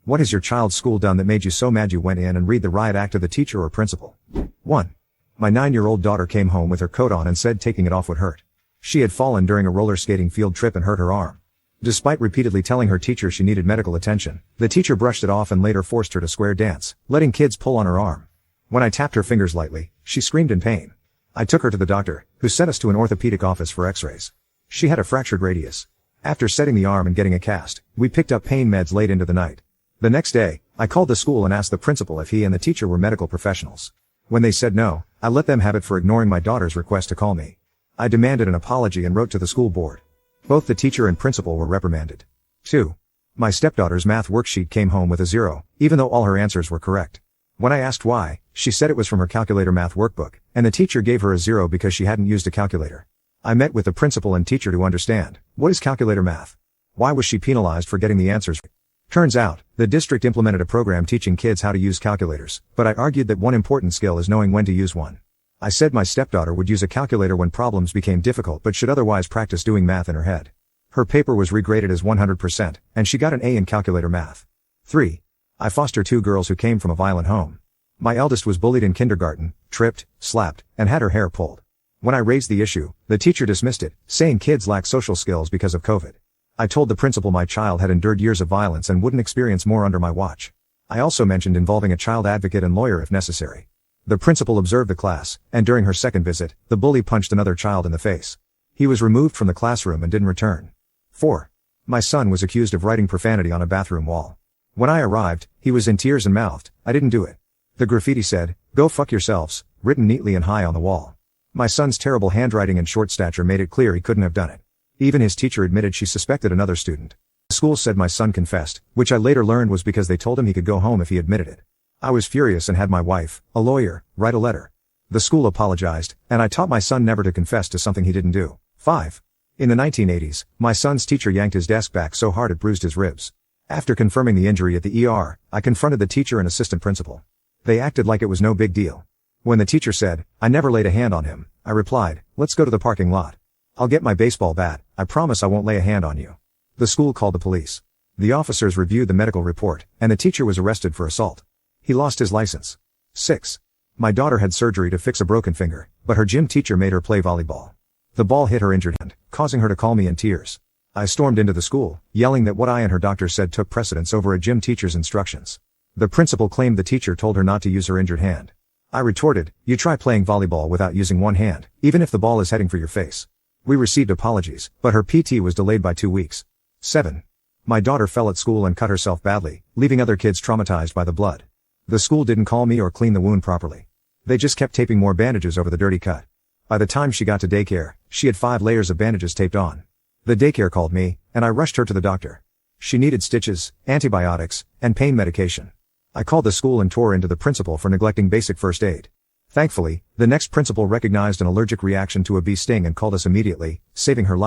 What has your child's school done that made you so mad you went in and read the riot act of the teacher or principal? 1. My 9-year-old daughter came home with her coat on and said taking it off would hurt. She had fallen during a roller skating field trip and hurt her arm. Despite repeatedly telling her teacher she needed medical attention, the teacher brushed it off and later forced her to square dance, letting kids pull on her arm. When I tapped her fingers lightly, she screamed in pain. I took her to the doctor, who sent us to an orthopedic office for x-rays. She had a fractured radius. After setting the arm and getting a cast, we picked up pain meds late into the night. The next day, I called the school and asked the principal if he and the teacher were medical professionals. When they said no, I let them have it for ignoring my daughter's request to call me. I demanded an apology and wrote to the school board. Both the teacher and principal were reprimanded. 2. My stepdaughter's math worksheet came home with a 0, even though all her answers were correct. When I asked why, she said it was from her calculator math workbook, and the teacher gave her a 0 because she hadn't used a calculator. I met with the principal and teacher to understand, what is calculator math? Why was she penalized for getting the answers? Turns out, the district implemented a program teaching kids how to use calculators, but I argued that one important skill is knowing when to use one. I said my stepdaughter would use a calculator when problems became difficult but should otherwise practice doing math in her head. Her paper was regraded as 100%, and she got an A in calculator math. 3. I foster 2 girls who came from a violent home. My eldest was bullied in kindergarten, tripped, slapped, and had her hair pulled. When I raised the issue, the teacher dismissed it, saying kids lack social skills because of COVID. I told the principal my child had endured years of violence and wouldn't experience more under my watch. I also mentioned involving a child advocate and lawyer if necessary. The principal observed the class, and during her second visit, the bully punched another child in the face. He was removed from the classroom and didn't return. 4. My son was accused of writing profanity on a bathroom wall. When I arrived, he was in tears and mouthed, "I didn't do it." The graffiti said, "Go fuck yourselves," written neatly and high on the wall. My son's terrible handwriting and short stature made it clear he couldn't have done it. Even his teacher admitted she suspected another student. The school said my son confessed, which I later learned was because they told him he could go home if he admitted it. I was furious and had my wife, a lawyer, write a letter. The school apologized, and I taught my son never to confess to something he didn't do. 5. In the 1980s, my son's teacher yanked his desk back so hard it bruised his ribs. After confirming the injury at the ER, I confronted the teacher and assistant principal. They acted like it was no big deal. When the teacher said, "I never laid a hand on him," I replied, "Let's go to the parking lot. I'll get my baseball bat, I promise I won't lay a hand on you." The school called the police. The officers reviewed the medical report, and the teacher was arrested for assault. He lost his license. 6. My daughter had surgery to fix a broken finger, but her gym teacher made her play volleyball. The ball hit her injured hand, causing her to call me in tears. I stormed into the school, yelling that what I and her doctor said took precedence over a gym teacher's instructions. The principal claimed the teacher told her not to use her injured hand. I retorted, "You try playing volleyball without using one hand, even if the ball is heading for your face." We received apologies, but her PT was delayed by 2 weeks. 7. My daughter fell at school and cut herself badly, leaving other kids traumatized by the blood. The school didn't call me or clean the wound properly. They just kept taping more bandages over the dirty cut. By the time she got to daycare, she had 5 layers of bandages taped on. The daycare called me, and I rushed her to the doctor. She needed stitches, antibiotics, and pain medication. I called the school and tore into the principal for neglecting basic first aid. Thankfully, the next principal recognized an allergic reaction to a bee sting and called us immediately, saving her life.